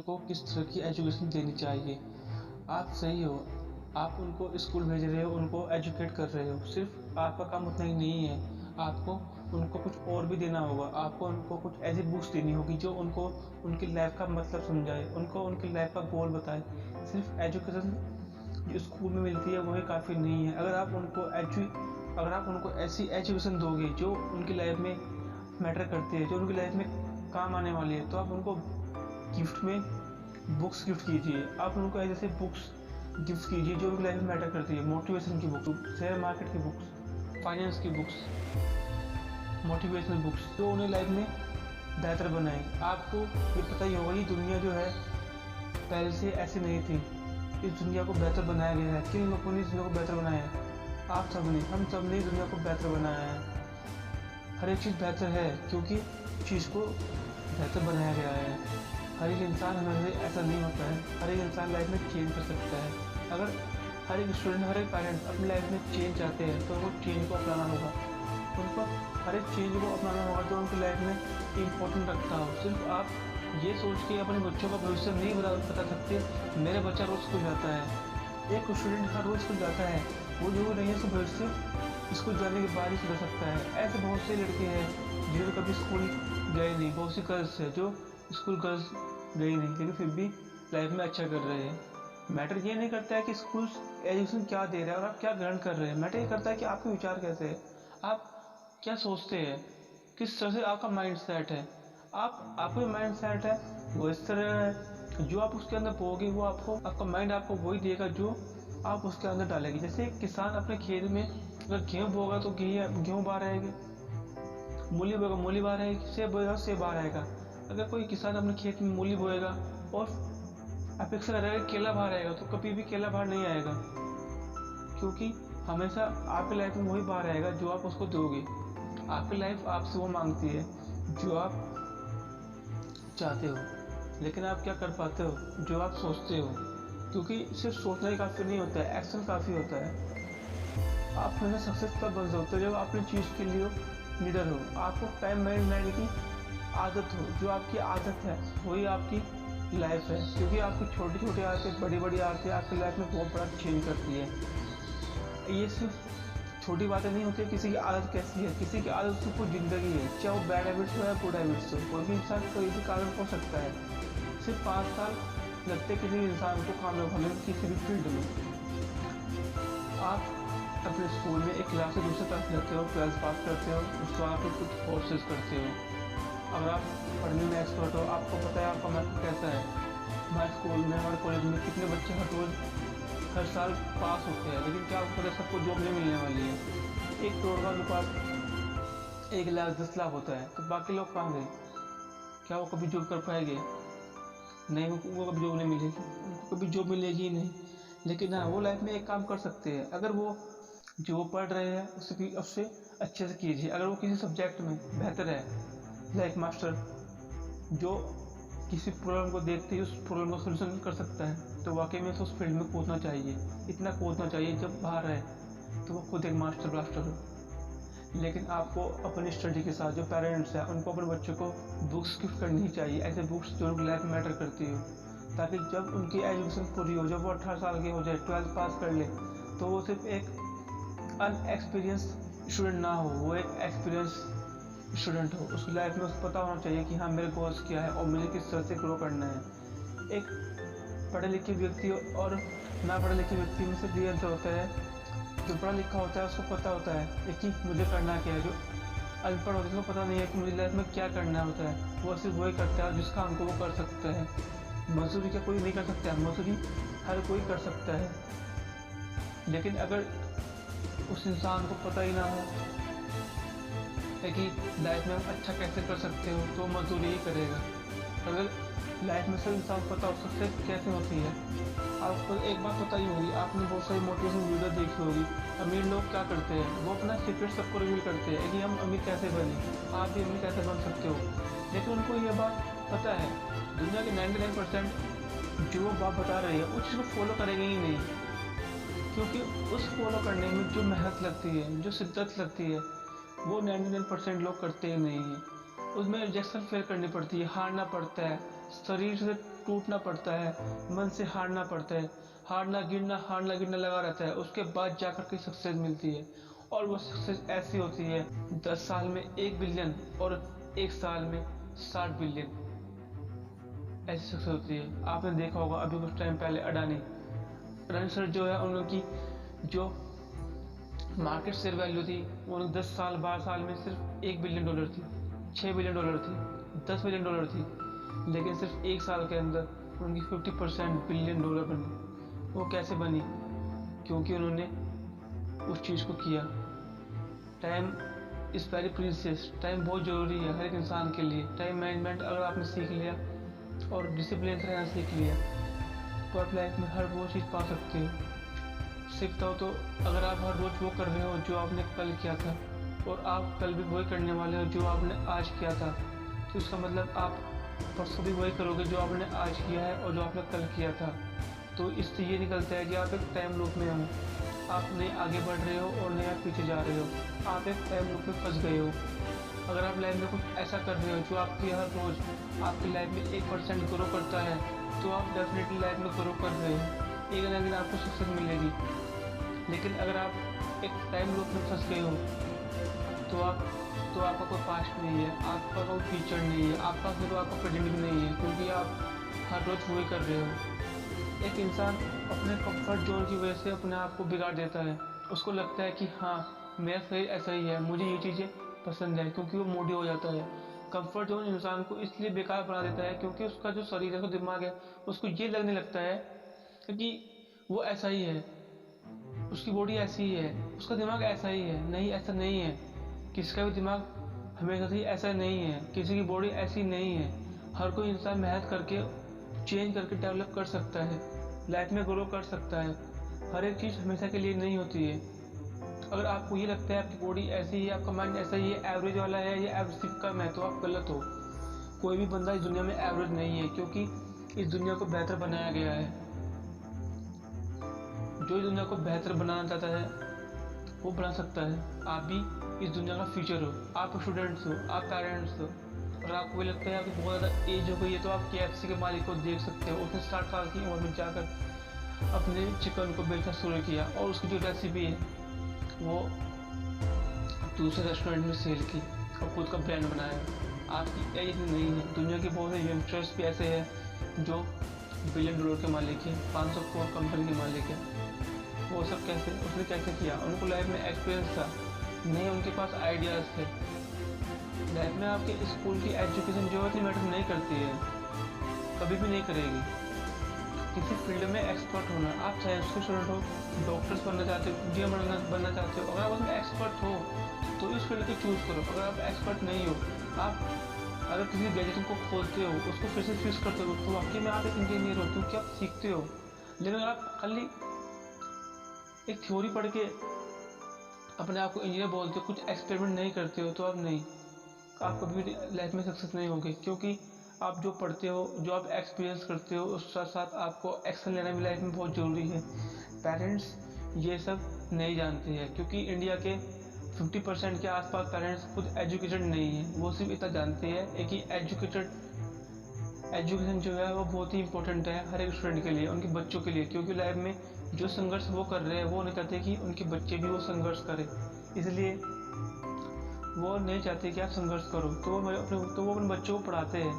को किस तरह की एजुकेशन देनी चाहिए। आप सही हो, आप उनको स्कूल भेज रहे हो, उनको एजुकेट कर रहे हो, सिर्फ आपका काम उतना ही नहीं है, आपको उनको कुछ और भी देना होगा। आपको उनको कुछ ऐसी बुक्स देनी होगी जो उनको उनकी लाइफ का मतलब समझाए, उनको उनकी लाइफ का गोल बताए। सिर्फ एजुकेशन जो स्कूल में मिलती है वही काफ़ी नहीं है। अगर आप उनको ऐसी एजुकेशन दोगे जो उनकी लाइफ में मैटर करती है, जो उनकी लाइफ में काम आने वाली है, तो आप उनको गिफ्ट में बुक्स गिफ्ट कीजिए। आप उनको ऐसे बुक्स गिफ्ट कीजिए जो उनकी लाइफ में मैटर करती है। मोटिवेशन की बुक्स, शेयर मार्केट की बुक्स, फाइनेंस की बुक्स, मोटिवेशनल बुक्स जो उन्हें लाइफ में बेहतर बनाए। आपको ये पता ही होगा ये दुनिया जो है पहले से ऐसी नहीं थी। इस दुनिया को बेहतर बनाया गया है। किन लोगों ने इस दुनिया को बेहतर बनाया है? आप सबने, हम सब ने दुनिया को बेहतर बनाया है। हर एक चीज़ बेहतर है क्योंकि चीज़ को बेहतर बनाया गया है। हर एक इंसान हमेशा ऐसा नहीं होता है। हर एक इंसान लाइफ में चेंज कर सकता है। अगर हर एक स्टूडेंट, हर एक पेरेंट्स अपनी लाइफ में चेंज चाहते हैं तो वो चेंज को अपनाना होगा। उनको हर एक चेंज को अपनाना होगा जो उनकी लाइफ में इम्पोर्टेंट रखता हो। सिर्फ आप ये सोच के अपने बच्चों का भविष्य नहीं बता सकते मेरे बच्चा रोज़ स्कूल जाता है। एक स्टूडेंट हर रोज़ स्कूल जाता है, वो जो नहीं है उसका भविष्य स्कूल जाने के बाद ही सुधर सकता है। ऐसे बहुत से लड़के हैं जिन्होंने कभी स्कूल गए नहीं, बहुत सी गर्ल्स है जो स्कूल गर्ल्स गई नहीं लेकिन फिर भी लाइफ में अच्छा कर रहे हैं। मैटर ये नहीं करता है कि स्कूल एजुकेशन क्या दे रहा है और आप क्या ग्रहण कर रहे हैं। मैटर ये करता है कि आपके विचार कैसे है, आप क्या सोचते हैं, किस तरह से आपका माइंड सेट है। आपका जो माइंड सेट है वो इस तरह है, जो आप उसके अंदर बोगे वो आपका माइंड आपको वही देगा जो आप उसके अंदर डालेंगे। जैसे किसान अपने खेत में अगर गेहूँ बोगा तो गेहूँ बाहर आएगी, मूली बोएगा मूली बाहर आएगी, सेब बोएगा सेब बाहर आएगा। अगर कोई किसान अपने खेत में मूली बोएगा और अपेक्षा करेगा केला बाहर आएगा तो कभी भी केला बाहर नहीं आएगा, क्योंकि हमेशा आपकी लाइफ में वही बाहर आएगा जो आप उसको दोगे। आपकी लाइफ आपसे वो मांगती है जो आप चाहते हो, लेकिन आप क्या कर पाते हो, जो आप सोचते हो। क्योंकि सिर्फ सोचना ही काफ़ी नहीं होता है, एक्शन काफ़ी होता है। आप हमेशा सक्सेस तब बन सकते हो जब अपनी चीज़ के लिए लीडर हो, आपको टाइम मैनेजमेंट की आदत हो। जो आपकी आदत है वही आपकी लाइफ है, क्योंकि आपकी छोटी छोटी आदतें बड़ी बड़ी आदतें आपकी लाइफ में बहुत बड़ा चेंज करती है। ये सिर्फ छोटी बातें नहीं होती है। किसी की आदत कैसी है, किसी की आदत से कोई ज़िंदगी है, चाहे वो बैड हैबिट्स हो या गुड हैबिट्स हो। कोई भी इंसान कोई भी कारण हो सकता है। सिर्फ 5 साल लगते किसी भी इंसान को कामयाब होने में किसी भी फील्ड में। आप अपने स्कूल में एक क्लास से दूसरे क्लास जाते हो, 12th पास करते हो, उसके बाद आप कुछ कोर्सेज करते हो। अगर आप पढ़ने में एक्सपर्ट हो, आपको पता है आपका मार्क्स कैसा है। हमारे स्कूल में, हमारे कॉलेज में कितने बच्चे हर साल पास होते हैं, लेकिन क्या आपको पता है सबको जॉब नहीं मिलने वाली है। 1 करोड़ का अनुपात 1 लाख 10 लाख होता है, तो बाकी लोग कहाँ गए? क्या वो कभी जॉब कर पाएंगे? नहीं, वो कभी जॉब नहीं मिलेगी, उनको कभी जॉब मिलेगी ही नहीं। लेकिन हाँ, वो लाइफ में एक काम कर सकते हैं। अगर वो जो वो पढ़ रहे हैं उससे अच्छे से कीजिए। अगर वो किसी सब्जेक्ट में बेहतर है, लाइक मास्टर जो किसी प्रॉब्लम को देखते ही उस प्रॉब्लम का सोल्यूशन कर सकता है, तो वाकई में उस फील्ड में कूदना चाहिए। इतना कूदना चाहिए जब बाहर है तो वो खुद एक मास्टर ब्लास्टर हो। लेकिन आपको अपनी स्टडी के साथ जो पेरेंट्स हैं उनको अपने बच्चों को बुक्स गिफ्ट करनी चाहिए, ऐसे बुक्स जो उनकी लाइफ में मैटर करती हो, ताकि जब उनकी एजुकेशन पूरी हो, जब वो 18 साल के हो जाए, 12th पास कर ले, तो वो सिर्फ एक अनएक्सपीरियंस स्टूडेंट ना हो, वो एक एक्सपीरियंस स्टूडेंट हो। उसकी लाइफ में उसको पता होना चाहिए कि हाँ मेरे गोल्स क्या है और मुझे किस तरह से ग्रो करना है। एक पढ़े लिखे व्यक्ति और ना पढ़े लिखे व्यक्ति में से ये अंतर होता है। जो पढ़ा लिखा होता है उसको पता होता है कि मुझे करना क्या है। जो अनपढ़ होता है उसको पता नहीं है कि मुझे लाइफ में क्या करना होता है। वो सिर्फ वही करता है जिस काम को वो कर सकता है। मजदूरी क्या कोई नहीं कर सकता है? मजदूरी हर कोई कर सकता है। लेकिन अगर उस इंसान को पता ही ना हो कि लाइफ में अच्छा कैसे कर सकते हो, तो मजदूरी ही करेगा। अगर लाइफ में सब इंसान पता हो सक्सेस कैसे होती है, आपको एक बात पता ही होगी, आपने बहुत सारी मोटिवेशन वीडियो देखी होगी। अमीर लोग क्या करते हैं, वो अपना सीक्रेट सबको रिवील करते हैं कि हम अमीर कैसे बने, आप भी अमीर कैसे बन सकते हो। लेकिन उनको ये बात पता है दुनिया के 99% जो बात बता रहे हैं उस चीज़ को फॉलो करेंगे ही नहीं, क्योंकि उस फॉलो करने में जो मेहनत लगती है, जो शिद्दत लगती है, वो 99% लोग करते ही नहीं हैं। उसमें रिजेक्शन फेस करनी पड़ती है, हारना पड़ता है, शरीर से टूटना पड़ता है, मन से हारना पड़ता है, हारना गिरना लगा रहता है, उसके बाद जाकर के सक्सेस मिलती है। और वो सक्सेस ऐसी होती है 10 साल में 1 बिलियन और 1 साल में 60 बिलियन, ऐसी सक्सेस होती है। आपने देखा होगा अभी कुछ टाइम पहले अडानी सर जो है, उनकी जो मार्केट शेयर वैल्यू थी वो 10 साल 12 साल में सिर्फ $1 बिलियन थी, $6 बिलियन थी, $10 बिलियन थी, लेकिन सिर्फ 1 साल के अंदर उनकी 50% $1 बिलियन बनी। वो कैसे बनी? क्योंकि उन्होंने उस चीज़ को किया। Time is very precious, time बहुत ज़रूरी है हर एक इंसान के लिए। टाइम मैनेजमेंट अगर आपने सीख लिया और डिसिप्लिन से रहना सीख लिया तो आप लाइफ में हर वो चीज़ पा सकते हो। सीखता हो तो अगर आप हर रोज़ वो कर रहे हो जो आपने कल किया था और आप कल भी वही करने वाले हो जो आपने आज किया था, तो इसका मतलब आप परसों भी वही करोगे जो आपने आज किया है और जो आपने कल किया था। तो इससे ये निकलता है कि आप एक टाइम लूप में हो, आप नए आगे बढ़ रहे हो और नए पीछे जा रहे हो, आप एक टाइम लूप में फंस गए हो। अगर आप लाइफ में कुछ ऐसा कर रहे हो जो आपकी हर रोज़ आपकी लाइफ में 1% ग्रो करता है, तो आप डेफिनेटली लाइफ में ग्रो कर रहे हो, एक ना एक दिन आपको सक्सेस मिलेगी। लेकिन अगर आप एक टाइम लूप में फंस गए हो तो आपका कोई पास्ट नहीं है, आपका कोई फ्यूचर नहीं है, आपका प्रेजेंट भी नहीं है, क्योंकि आप हर रोज़ वही कर रहे हो। एक इंसान अपने कंफर्ट जोन की वजह से अपने आप को बिगाड़ देता है। उसको लगता है कि हाँ मेरा शरीर ऐसा ही है, मुझे ये चीज़ें पसंद है, क्योंकि वो मोडी हो जाता है। कंफर्ट जोन इंसान को इसलिए बेकार बना देता है क्योंकि उसका जो शरीर है, उसका दिमाग है, उसको ये लगने लगता है कि वो ऐसा ही है, उसकी बॉडी ऐसी ही है, उसका दिमाग ऐसा ही है। नहीं, ऐसा नहीं है। किसी का भी दिमाग हमेशा से ऐसा नहीं है, किसी की बॉडी ऐसी नहीं है। हर कोई इंसान मेहनत करके चेंज करके डेवलप कर सकता है, लाइफ में ग्रो कर सकता है। हर एक चीज़ हमेशा के लिए नहीं होती है। अगर आपको ये लगता है आपकी बॉडी ऐसी ही है, आपका माइंड ऐसा ही है, एवरेज वाला है या एवरेज से कम है, तो आप गलत हो। कोई भी बंदा इस दुनिया में एवरेज नहीं है, क्योंकि इस दुनिया को बेहतर बनाया गया है। जो इस दुनिया को बेहतर बनाना चाहता है वो बना सकता है। आप भी इस दुनिया का फ्यूचर हो, आप स्टूडेंट्स हो, आप पेरेंट्स हो। अगर आपको ये लगता है आपकी बहुत ज़्यादा एज हो गई है तो आप KFC के मालिक को देख सकते हो। उसने 60 साल की उम्र में जाकर अपने चिकन को बेचना शुरू किया और उसकी जो रेसिपी है वो दूसरे रेस्टोरेंट में सेल की और खुद का ब्रांड बनाया। आपकी एज नहीं है। दुनिया के बहुत से यंगस्टर्स भी ऐसे हैं जो $1 बिलियन के मालिक हैं, 500 करोड़ कंपनी के मालिक हैं। वो सब कैसे, उसने कैसे किया? उनको लाइफ में एक्सपीरियंस था, नहीं उनके पास आइडियाज़ थे। लाइफ में आपके स्कूल की एजुकेशन जो इतनी मैटर नहीं करती है, कभी भी नहीं करेगी। किसी फील्ड में एक्सपर्ट होना, आप साइंस के स्टूडेंट हो, डॉक्टर्स बनना चाहते हो, इंजीनियर बनना चाहते हो, अगर आप उसमें एक्सपर्ट हो तो इस फील्ड को चूज़ करो। अगर आप एक्सपर्ट नहीं हो, आप अगर किसी गैजेट को खोलते हो, उसको फिर से फिक्स करते हो, तो वाकई में आप एक इंजीनियर हो, क्योंकि आप सीखते हो। लेकिन अगर आप खाली एक थ्योरी पढ़ के अपने आप को इंजीनियर बोलते हो, कुछ एक्सपेरिमेंट नहीं करते हो, तो आप कभी भी लाइफ में सक्सेस नहीं होगे। क्योंकि आप जो पढ़ते हो, जो आप एक्सपीरियंस करते हो, उस साथ साथ आपको एक्शन लेना भी लाइफ में बहुत ज़रूरी है। पेरेंट्स ये सब नहीं जानते हैं, क्योंकि इंडिया के 50% के आसपास पेरेंट्स खुद एजुकेटेड नहीं हैं। वो सिर्फ इतना जानते हैं कि एजुकेशन जो है वो बहुत ही इंपॉर्टेंट है हर एक स्टूडेंट के लिए, उनके बच्चों के लिए। क्योंकि लाइफ में जो संघर्ष वो कर रहे हैं, वो नहीं चाहते कि उनके बच्चे भी वो संघर्ष करें, इसलिए वो नहीं चाहते कि आप संघर्ष करो। तो वो अपने बच्चों को पढ़ाते हैं।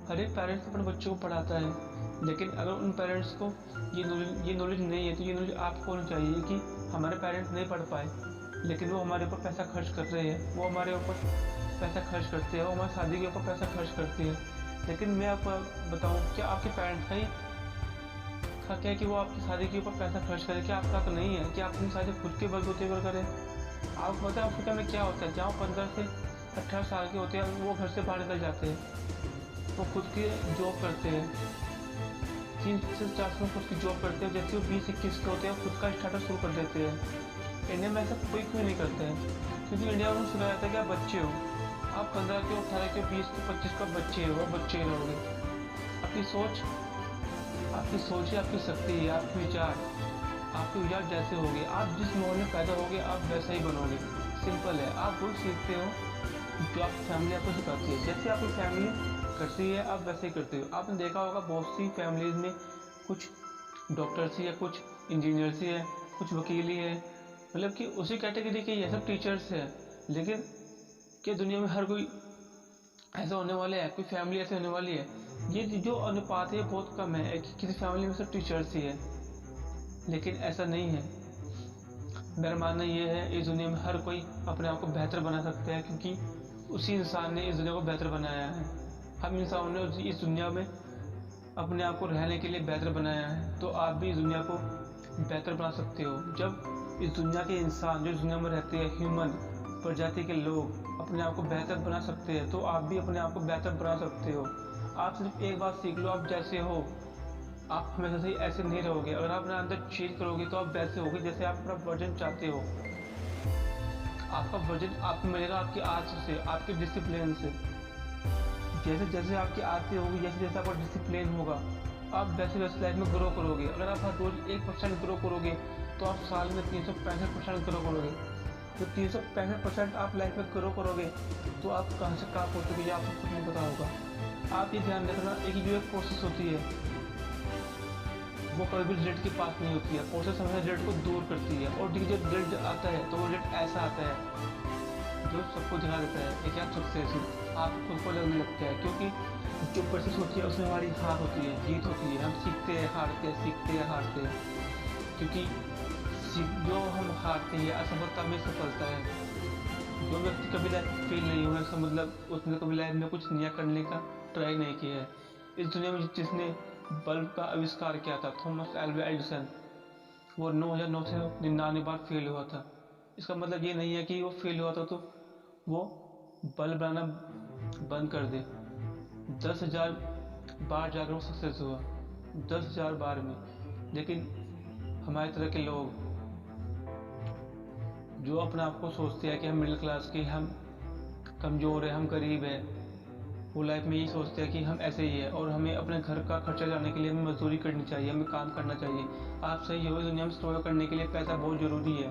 हर एक पेरेंट्स अपने बच्चों को पढ़ाता है, लेकिन अगर उन पेरेंट्स को ये नॉलेज नहीं है, तो ये नॉलेज आपको होनी चाहिए कि हमारे पेरेंट्स नहीं पढ़ पाए, लेकिन वो हमारे ऊपर पैसा खर्च कर रहे हैं, वो हमारे ऊपर पैसा खर्च करते हैं, वो हमारी शादी के ऊपर पैसा खर्च करते हैं। लेकिन मैं आपको बताऊँ, क्या आपके पेरेंट्स का क्या है कि वो आपकी शादी के ऊपर पैसा खर्च करें? क्या आपका तो नहीं है कि आप अपनी शादी खुद के बलबूते पर करें? आपको पता है अफ्रीका में क्या होता है? जहाँ 15 से 18 साल के होते हैं वो घर से बाहर निकल जाते हैं, वो खुद की जॉब करते हैं, 3 से 4 साल खुद की जॉब करते हैं। जैसे वो 20-21 के होते हैं खुद का स्टार्टअप शुरू कर देते हैं। इंडिया में ऐसा कोई क्यों नहीं करता है? क्योंकि इंडिया में सुना जाता है कि आप बच्चे हो, आप 15 के, 18 के, 20 के, 25 का बच्चे हो, बच्चे ही रहोगे। आपकी सोच ही आपकी शक्ति है, आपके विचार जैसे होंगे, आप जिस माहौल में पैदा होगे आप वैसा ही बनोगे। सिंपल है। आप वो सीखते हो जो आपकी फैमिली आपको सिखाती है। जैसे आपकी फैमिली करती है आप वैसे ही करते हो। आपने देखा होगा बहुत सी फैमिलीज़ में कुछ डॉक्टर्स ही है, कुछ इंजीनियर्स ही है, कुछ वकील ही है, मतलब कि उसी कैटेगरी के ये सब टीचर्स है। लेकिन क्या दुनिया में हर कोई ऐसा होने वाला है, कोई फैमिली ऐसे होने वाली है? ये जो अनुपात है बहुत कम है कि किसी फैमिली में सब टीचर्स ही है, लेकिन ऐसा नहीं है। मेरा मानना ये है इस दुनिया में हर कोई अपने आप को बेहतर बना सकता है, क्योंकि उसी इंसान ने इस दुनिया को बेहतर बनाया है। हम इंसानों ने इस दुनिया में अपने आप को रहने के लिए बेहतर बनाया है, तो आप भी इस दुनिया को बेहतर बना सकते हो। जब इस दुनिया के इंसान जो इस दुनिया में रहते हैं, ह्यूमन प्रजाति के लोग अपने आप को बेहतर बना सकते हैं, तो आप भी अपने आप को बेहतर बना सकते हो। आप सिर्फ एक बात सीख लो, आप जैसे हो आप हमेशा से ऐसे नहीं रहोगे। अगर आप अपने अंदर चेंज करोगे तो आप वैसे होगे जैसे आप अपना वर्जन चाहते हो। आपका वर्जन आपको मिलेगा आपकी आदत से, आपके डिसिप्लिन से। जैसे जैसे आपकी आदतें होगी, जैसे जैसे आपका डिसिप्लिन होगा, आप वैसे वैसे लाइफ में ग्रो करोगे। अगर आप हर रोज 1% ग्रो करोगे तो आप साल में 365% ग्रो करोगे। तो 365% आप लाइफ में ग्रो करोगे तो आप कहाँ से कहाँ पहुँचोगे ये आपको खुद नहीं पता होगा। आप ये ध्यान रखना, एक जो एक प्रोसेस होती है वो कभी भी रिजल्ट के पास नहीं होती है। प्रोसेस हमेशा रिजल्ट को दूर करती है, और जब रिजल्ट आता है तो वो रिजल्ट ऐसा आता है जो सबको दिखा देता है एक सक्सेस आप खुद को लगने लगता है। क्योंकि जो प्रोसेस होती है उसमें हमारी हार होती है, जीत होती है। हम सीखते हैं हारते हैं, सीखते हैं हारते हैं, क्योंकि जो हम हारते हैं असफलता में सफलता है। जो व्यक्ति कभी लाइफ फेल नहीं हुआ इसका मतलब उसने कभी लाइफ में कुछ नया करने का ट्राई नहीं किया है। इस दुनिया में जिसने बल्ब का आविष्कार किया था, थॉमस एल्वा एडिसन, वो 9,900 से 99 बार फेल हुआ था। इसका मतलब ये नहीं है कि वो फेल हुआ था तो वो बल्ब बनाना बंद कर दे। 10,000 बार जाकर वो सक्सेस हुआ, 10,000 बार में। लेकिन हमारे तरह के लोग जो अपने आप को सोचते हैं कि हम मिडिल क्लास के, हम कमज़ोर हैं, हम गरीब हैं, वो लाइफ में यही सोचते हैं कि हम ऐसे ही है और हमें अपने घर का खर्चा लाने के लिए हमें मजदूरी करनी चाहिए, हमें काम करना चाहिए। आप सही हो, दुनिया में सर्वाइव करने के लिए पैसा बहुत ज़रूरी है।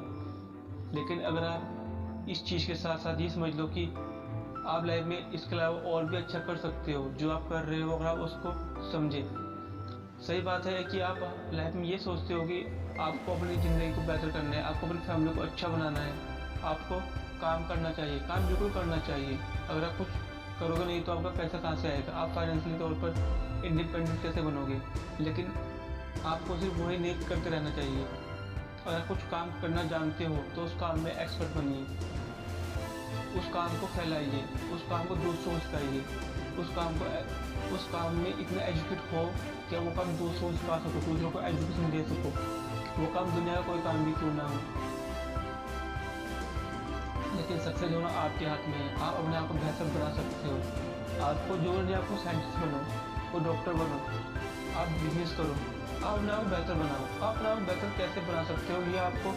लेकिन अगर आप इस चीज़ के साथ साथ ये समझ लो कि आप लाइफ में इसके अलावा और भी अच्छा कर सकते हो, जो आप कर रहे हो अगर आप उसको समझे। सही बात है कि आप लाइफ में ये सोचते हो कि आपको अपनी ज़िंदगी को बेहतर करना है, आपको अपनी फैमिली को अच्छा बनाना है, आपको काम करना चाहिए, काम बिल्कुल करना चाहिए। अगर आप कुछ करोगे नहीं तो आपका पैसा कहाँ से आएगा, आप फाइनेंशियली तौर पर इंडिपेंडेंट कैसे बनोगे। लेकिन आपको सिर्फ वही नहीं करते रहना चाहिए। अगर कुछ काम करना जानते हो तो उस काम में एक्सपर्ट बनिए, उस काम को फैलाइए, उस काम को दूसरों को सिखाइए, उस काम में इतना एजुकेट हो कि वो काम दूसरों को सिखा सको, दूसरों को एजुकेशन दे सको। वो काम दुनिया का कोई काम भी क्यों ना हो। लेकिन सक्सेस होना आपके हाथ में है, आप अपने आप को बेहतर बना सकते हो। आपको जो नहीं, आपको साइंटिस्ट बनो, को डॉक्टर बनो, आप बिजनेस करो, आप अपने आप को बेहतर बनाओ। आप अपने आप को बेहतर कैसे बना सकते हो ये आपको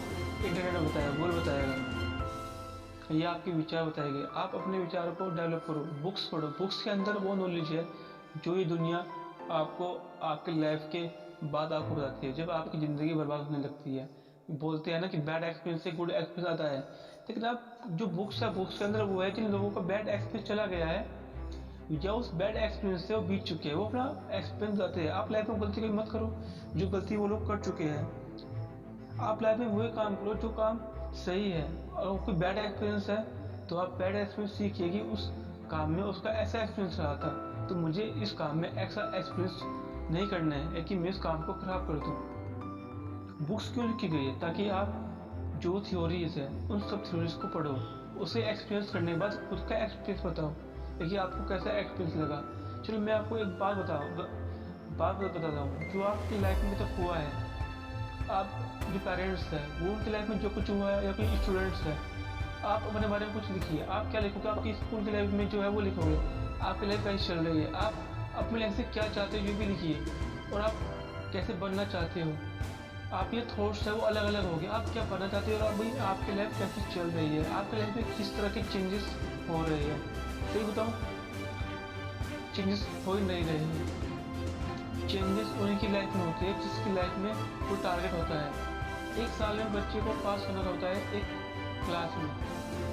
इंटरनेट बताएगा, गूगल बताएगा, ये आपके विचार बताएंगे। आप अपने विचार को डेवलप करो, बुक्स पढ़ो, बुक्स के अंदर वो नॉलेज है जो ये दुनिया आपको आपके लाइफ के बाद आपको बताती है, जब आपकी ज़िंदगी बर्बाद होने लगती है। बोलते हैं ना कि बैड एक्सपीरियंस से गुड एक्सपीरियंस आता है। लेकिन आप जो बुक्स है, बुक्स के अंदर वो है जिन लोगों का बैड एक्सपीरियंस चला गया है या उस बैड एक्सपीरियंस से वो बीत चुके हैं, वो अपना एक्सपीरियंस बताते हैं। आप लाइफ में गलती कभी मत करो जो गलती वो लोग कर चुके हैं। आप लाइफ में वही काम करो जो काम सही है। अगर कोई बैड एक्सपीरियंस है तो आप बैड एक्सपीरियंस सीखिए कि उस काम में उसका ऐसा एक्सपीरियंस रहा था, तो मुझे इस काम में ऐसा एक्सपीरियंस नहीं करना है कि मैं इस काम को खराब कर दूँ। बुक्स क्यों लिखी गई है? ताकि आप जो थ्योरीज है उन सब थ्योरीज को पढ़ो, उसे एक्सपीरियंस करने के बाद खुद का एक्सपीरियंस बताओ कि आपको कैसा एक्सपीरियंस लगा। चलो मैं आपको एक बात बताता हूँ जो आपकी लाइफ में तक हुआ है। आप जो पेरेंट्स हैं वो उनकी लाइफ में जो कुछ हुआ है, या कोई स्टूडेंट्स हैं, आप अपने बारे में कुछ लिखिए। आप क्या लिखोगे? आपकी स्कूल की लाइफ में जो है वो लिखोगे, आपकी लाइफ कैसी चल रही है, आप अपनी लाइफ से क्या चाहते हो ये भी लिखिए, और आप कैसे बनना चाहते हो। आप ये थॉट्स है वो अलग अलग हो गए, आप क्या बनना चाहते हो और भाई आपकी लाइफ कैसी चल रही है, आपकी लाइफ में किस तरह के चेंजेस हो रहे हैं। सही बताऊँ, चेंजेस हो ही नहीं रहे हैं। चेंजेस उन्हीं की लाइफ में होते हैं जिसकी लाइफ में कोई टारगेट होता है। एक साल में बच्चे को पास होना होता है एक क्लास में,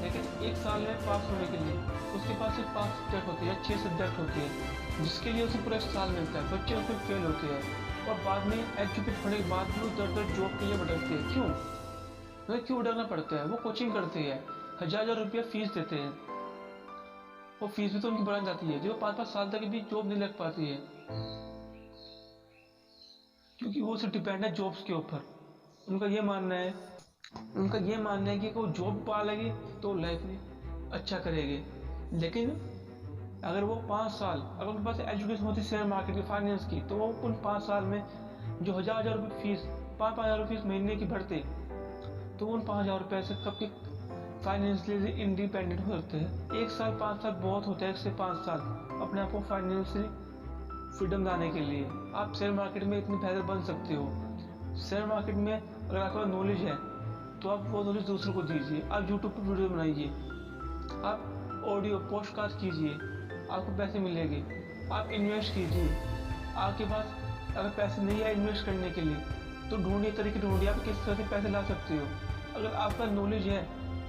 लेकिन एक साल में पास होने के लिए उसके पास सिर्फ 5 सब्जेक्ट होते हैं, 6 सब्जेक्ट होते हैं। जिसके लिए उसे पूरा 1 साल मिलता है। बच्चे उसमें फेल होते हैं और बाद में एजुकेट होने के बाद भी वो दर जॉब के लिए भटकते हैं। क्यों? उन्हें क्यों भटकना पड़ता है? वो कोचिंग करते हैं, 1000 रुपया फीस देते हैं, वो फीस भी तो उनकी बढ़ जाती है, जो 5-5 साल तक भी जॉब नहीं लग पाती है, क्योंकि वो सिर्फ डिपेंड है जॉब्स के ऊपर। उनका ये मानना है कि वो जॉब पा लेगी तो लाइफ में अच्छा करेंगे। लेकिन अगर वो 5 साल अगर उनके पास एजुकेशन होती शेयर मार्केट की, फाइनेंस की, तो वो उन 5 साल में जो 1000 रुपये फीस 5,000 रुपये फीस महीने की भरते, तो उन 5,000 रुपये से कब के फाइनेंशियली इंडिपेंडेंट हो सकते हैं। 1 साल 5 साल बहुत होता है, 1 से 5 साल अपने आप को फाइनेंशियली फ्रीडम लाने के लिए। आप शेयर मार्केट में इतनी बेहतर बन सकते हो। शेयर मार्केट में अगर आपके पास नॉलेज है तो आप वो नॉलेज दूसरों को दीजिए। आप यूट्यूब पर वीडियो बनाइए, आप ऑडियो पॉडकास्ट कीजिए, आपको पैसे मिलेंगे। आप इन्वेस्ट कीजिए, आपके पास अगर पैसे नहीं है इन्वेस्ट करने के लिए तो ढूंढिए, तरीके ढूंढिए आप किस तरह से पैसे ला सकते हो। अगर आपका नॉलेज है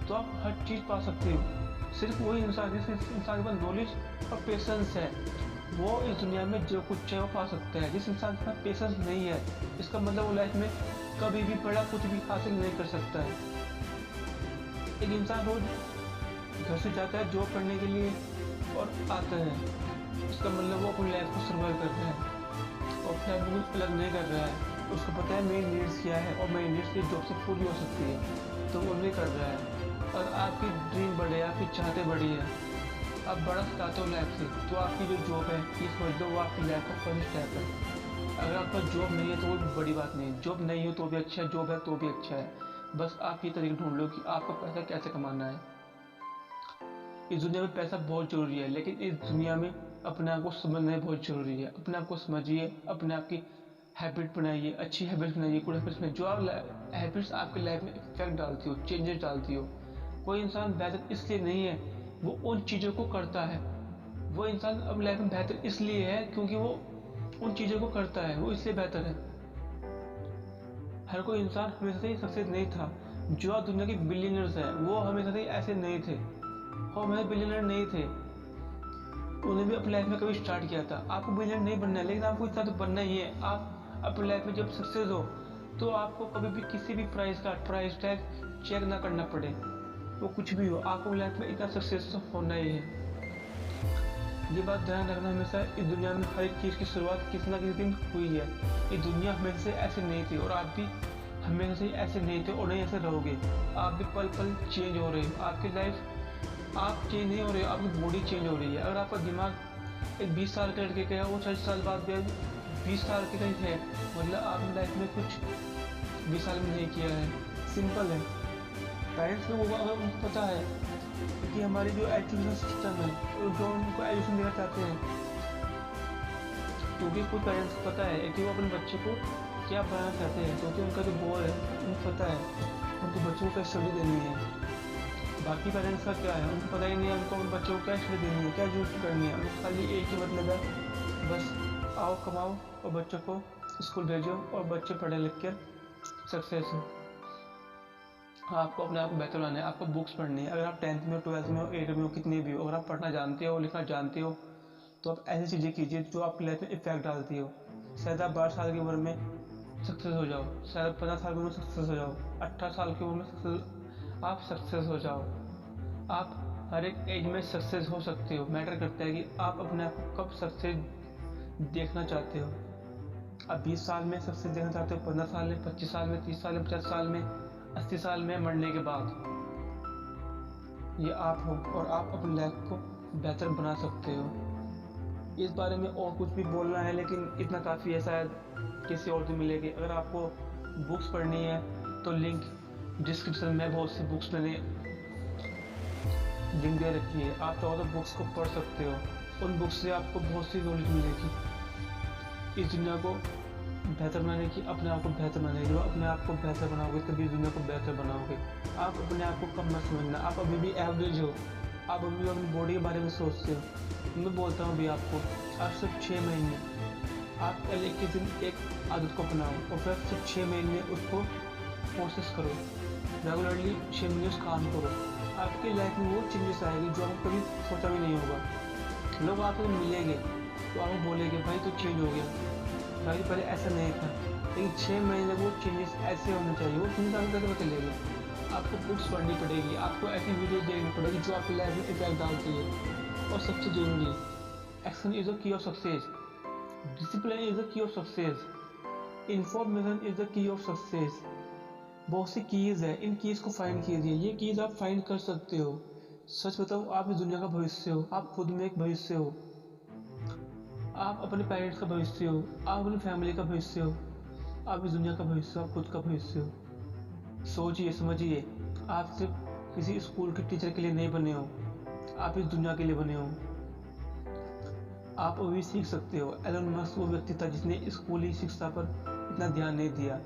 तो आप हर चीज़ पा सकते हो। सिर्फ वही इंसान जिस इंसान के पास नॉलेज और पेशेंस है वो इस दुनिया में जो कुछ चाहे वो पा सकता है। जिस इंसान के पास पेशेंस नहीं है, इसका मतलब वो लाइफ में कभी भी बड़ा कुछ भी हासिल नहीं कर सकता है। एक इंसान रोज घर से जाता है जॉब करने के लिए और आता है, इसका मतलब वो अपनी लाइफ को सर्वाइव कर रहा है और फैमिली को अलग नहीं कर रहा है। उसको पता है मेरी नीड्स क्या है और मेरी नीड्स इस जॉब से पूरी हो सकती है, तो वो नहीं कर रहा है। और आपकी ड्रीम बड़े, आपकी चाहते बड़ी है, आप बड़ा चाहते हो लाइफ से, तो आपकी जो जॉब है ये समझ लो वो आपकी लाइफ का फर्स्ट स्टेप है। अगर आपका जॉब नहीं है तो वो बड़ी बात नहीं है, जॉब नहीं हो तो भी अच्छा है, जॉब है तो भी अच्छा है। बस आप ये तरीके ढूंढ लो कि आपको पैसा कैसे कमाना है। इस दुनिया में पैसा बहुत ज़रूरी है, लेकिन इस दुनिया में अपने आप को समझना बहुत ज़रूरी है। अपने आप को समझिए, अपने आप की हैबिट बनाइए, अच्छी हैबिट्स बनाइए, गुड हैबिट्स बनाइए। जो आप हैबिट्स आपकी लाइफ में इफेक्ट डालती हो, चेंजेस डालती हो। कोई इंसान बेहतर इसलिए नहीं है, वो उन चीज़ों को करता है। वो इंसान अपनी लाइफ में बेहतर इसलिए है क्योंकि वो उन चीज़ों को करता है, वो इसलिए बेहतर है। हर कोई इंसान हमेशा से ही सक्सेस नहीं था। जो दुनिया के बिलियनर्स हैं वो हमेशा से ऐसे नहीं थे, वो हमेशा बिलियनर नहीं थे। उन्हें भी अपनी लाइफ में कभी स्टार्ट किया था। आपको बिलियनर नहीं बनना है, लेकिन आपको इतना तो बनना ही है। आप अपनी लाइफ में जब सक्सेस हो तो आपको कभी भी किसी भी प्राइस टैग चेक ना करना पड़े। वो कुछ भी हो, आपको लाइफ में इतना सक्सेस होना ही है। ये बात ध्यान रखना हमेशा, इस दुनिया में हर एक चीज़ की शुरुआत किसी ना किसी दिन हुई है। ये दुनिया हमेशा से ऐसे नहीं थी और आप भी हमेशा से ऐसे नहीं थे और नहीं ऐसे रहोगे। आप भी पल पल चेंज हो रहे हो। आपकी लाइफ आप चेंज नहीं हो रहे हो, आपकी बॉडी चेंज हो रही है। अगर आपका दिमाग एक 20 साल का लड़के का है, वो 40 साल बाद भी 20 साल के कहीं है, मतलब आपने लाइफ में कुछ 20 साल में नहीं किया है। सिंपल है। पेरेंट्स लोगों को अगर उनको पता है कि हमारी जो एजुकेशन सिस्टम है और जो उनको एजुकेशन देना चाहते हैं, क्योंकि कुछ पेरेंट्स को पता है कि वो अपने बच्चे को क्या बनाना चाहते हैं, क्योंकि उनका जो गोल है उनको पता है उनको बच्चों को क्या स्टडी देनी है। बाकी पेरेंट्स का क्या है, उनको पता ही नहीं है उनको उन बच्चों को क्या स्टडी देनी है, क्या ड्यूटी करनी है। उनको खाली एक ही मतलब है, बस आओ कमाओ और बच्चों को स्कूल भेजो और बच्चे पढ़े लिख कर सक्सेस हो। आपको अपने आप को बेहतर बनाना है, आपको बुक्स पढ़नी है। अगर आप 10th में हो, 12th में हो, 8th में हो, कितनी भी हो, अगर आप पढ़ना जानते हो, लिखना जानते हो, तो आप ऐसी चीज़ें कीजिए जो आपकी लाइफ में इफेक्ट डालती हो। शायद आप 12 साल की उम्र में सक्सेस हो जाओ, शायद 15 साल की उम्र में सक्सेस हो जाओ, 18 साल की उम्र में आप सक्सेस हो जाओ। आप हर एक एज में सक्सेस हो सकते हो। मैटर करता है कि आप अपने आप को कब सक्सेस देखना चाहते हो। आप 20 साल में सक्सेस देखना चाहते हो, 15 साल में, 25 साल में, 30 साल में, 50 साल में, 80 साल में मरने के बाद। ये आप हो और आप अपनी लाइफ को बेहतर बना सकते हो। इस बारे में और कुछ भी बोलना है, लेकिन इतना काफ़ी है, शायद किसी और दिन मिलेगी। अगर आपको बुक्स पढ़नी है तो लिंक डिस्क्रिप्शन में बहुत सी बुक्स मैंने लिंक दे रखी है। आप चाहो तो बुक्स को पढ़ सकते हो। उन बुक्स से आपको बहुत सी नॉलेज मिलेगी। इस दुनिया को बेहतर बनाने की, अपने आप को बेहतर बनाने की, अपने आप को बेहतर बनाओगे तभी दुनिया को बेहतर बनाओगे। आप अपने आप को कम मत समझना। आप अभी भी एवरेज हो, आप अभी भी अपनी बॉडी के बारे में सोचते हो। मैं बोलता हूँ अभी आपको, आप सिर्फ 6 महीने आप पहले किस दिन एक आदत को अपनाओ और फिर सिर्फ 6 महीने उसको कोशिश करो, रेगुलरली 6 महीने उस काम करो। आपकी लाइफ में वो चेंजेस आएगी जो आपको कभी सोचा भी नहीं होगा। लोग आपको मिलेंगे, तो आप बोलेंगे भाई तो चेंज हो गया, भाई पहले ऐसा नहीं था। लेकिन 6 महीने वो चेंजेस ऐसे होने चाहिए, वो चेंजेस आपको कैसे पता चलेगा? आपको बुक्स पढ़नी पड़ेगी, आपको ऐसी वीडियोस देखनी पड़ेगी जो आपकी लाइफ में इम्पैक्ट डालती है। और सबसे ज़रूरी, action is the key of success, discipline is the key of success, information is the key of success. बहुत सी कीज़ है, इन कीज़ को फाइंड कीजिए, ये कीज़ आप फाइंड कर सकते हो। सच बताओ, आप इस दुनिया का भविष्य हो, आप खुद में एक भविष्य हो, आप अपने पेरेंट्स का भविष्य हो, आप अपनी फैमिली का भविष्य हो, आप इस दुनिया का भविष्य हो, आप खुद का भविष्य हो। सोचिए समझिए, आप सिर्फ किसी स्कूल के टीचर के लिए नहीं बने हो, आप इस दुनिया के लिए बने हो। आप अभी सीख सकते हो। एलन मस्क वो व्यक्ति था जिसने स्कूली शिक्षा पर इतना ध्यान नहीं दिया।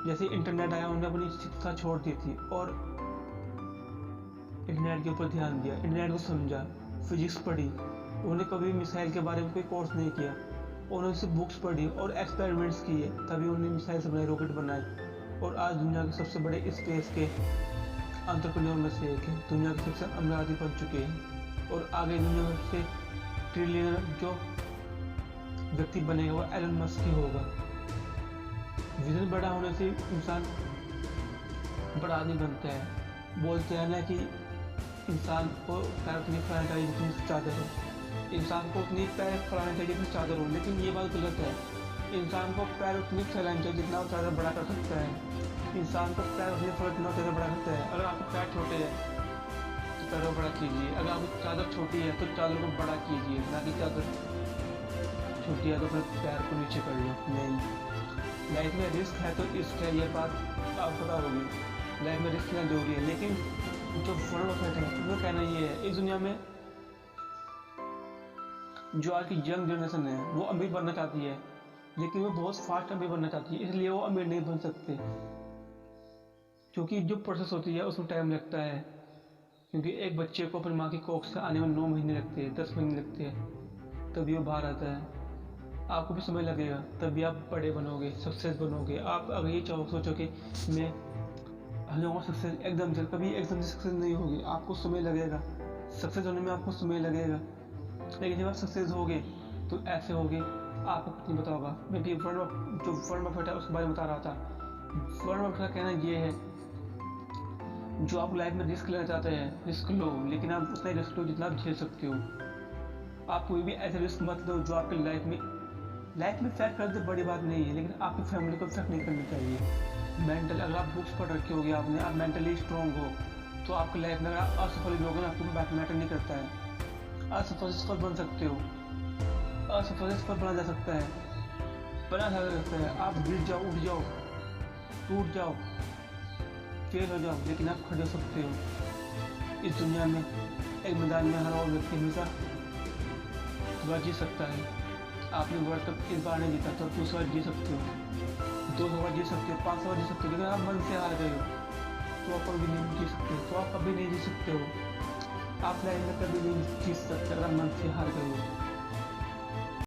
जैसे इंटरनेट आया, उन्होंने अपनी शिक्षा छोड़ दी थी और इंटरनेट के ऊपर ध्यान दिया, इंटरनेट को समझा, फिजिक्स पढ़ी। उन्होंने कभी मिसाइल के बारे में कोई कोर्स नहीं किया, उन्होंने सिर्फ बुक्स पढ़ी और एक्सपेरिमेंट्स किए, तभी उन्होंने मिसाइल बनाई, रॉकेट बनाए। और आज दुनिया के सबसे बड़े स्पेस के एंटरप्रेन्योर में से एक है, दुनिया के सबसे अमीर आदमी बन चुके हैं। और आगे दुनिया में से ट्रिलियनर जो व्यक्ति बनेगा वो एलन मस्क ही होगा। विजन बड़ा होने से इंसान बड़ा आदमी बनता है। बोलते हैं ना कि इंसान को पैर उतनी फैलाना चाहिए जितनी चादर हो, इंसान को उतनी पैर फैलाना चाहिए जितनी चादर हो, लेकिन ये बात गलत है। इंसान को पैर उतनी फैलानी चाहिए जितना वो चादर बड़ा कर सकता है। इंसान को पैर उतनी फैलाना चादर बड़ा करता है। अगर आपके पैर छोटे हैं तो पैर को बड़ा कीजिए, अगर आपकी चादर छोटी है तो चादर को बड़ा कीजिए, ना कि चादर छोटी है तो अपने पैर को नीचे कर लो। नहीं, लाइफ में रिस्क है तो इश्क है, ये बात आप पता होगी। लाइफ में रिस्क लेना जरूरी है, लेकिन जो वर्ल्ड ऑफ है उनका कहना ये है, इस दुनिया में जो आज की यंग जनरेशन है वो अमीर बनना चाहती है, लेकिन वो बहुत फास्ट अमीर बनना चाहती है, इसलिए वो अमीर नहीं बन सकते। क्योंकि जो प्रोसेस होती है उसमें टाइम लगता है। क्योंकि एक बच्चे को अपनी माँ की कोख से आने में 9 महीने लगते हैं, 10 महीने लगते हैं, तभी वो बाहर आता है। आपको भी समय लगेगा, तभी आप बड़े बनोगे, सक्सेस बनोगे। आप अगर ये सोचो कि मैं हो सक्सेस एकदम से, कभी एकदम से सक्सेस नहीं होगी, आपको समय लगेगा। सक्सेस होने में आपको समय लगेगा, लेकिन जब आप सक्सेस होगे तो ऐसे होगे आपको कुछ नहीं बताओगा। मैं भी वर्ल्ड बफेट है उसके बारे में बता रहा था। वर्ल्ड बफेट का कहना ये है, जो आप लाइफ में रिस्क लेना चाहते हैं, रिस्क लो, लेकिन आप उतना ही रिस्क लो जितना आप झेल सकते हो। आप कोई भी ऐसे रिस्क मत लो जो आपकी लाइफ में इफेक्ट कर दे, बड़ी बात नहीं है, लेकिन आपकी फैमिली को इफेक्ट नहीं करनी चाहिए। मेंटल, अगर आप बुक्स पढ़ रखी होगी आपने, आप मेंटली स्ट्रॉन्ग हो तो आपकी लाइफ में अगर आप असफल भी होगे ना, आपको बात मैटर नहीं करता है। असफल बन सकते हो, असफल बना जा सकता है, बना जा सकता है। आप गिर जाओ, उठ जाओ, टूट जाओ, फेल हो जाओ, लेकिन आप खड़े हो सकते हो। इस दुनिया में एक मैदान में हर और व्यक्ति हमेशा जी सकता है। आपने वर्ल्ड कप इस बार नहीं जीता तो दूसरा जी सकते हो, 200 बार जी सकते हो, 500 बार जी सकते हो, लेकिन आप मन से हार गए हो तो आप कभी नहीं जी सकते, तो आप कभी नहीं जी सकते हो। आप लाइफ में कभी नहीं जीत सकते अगर मन से हार गए हो।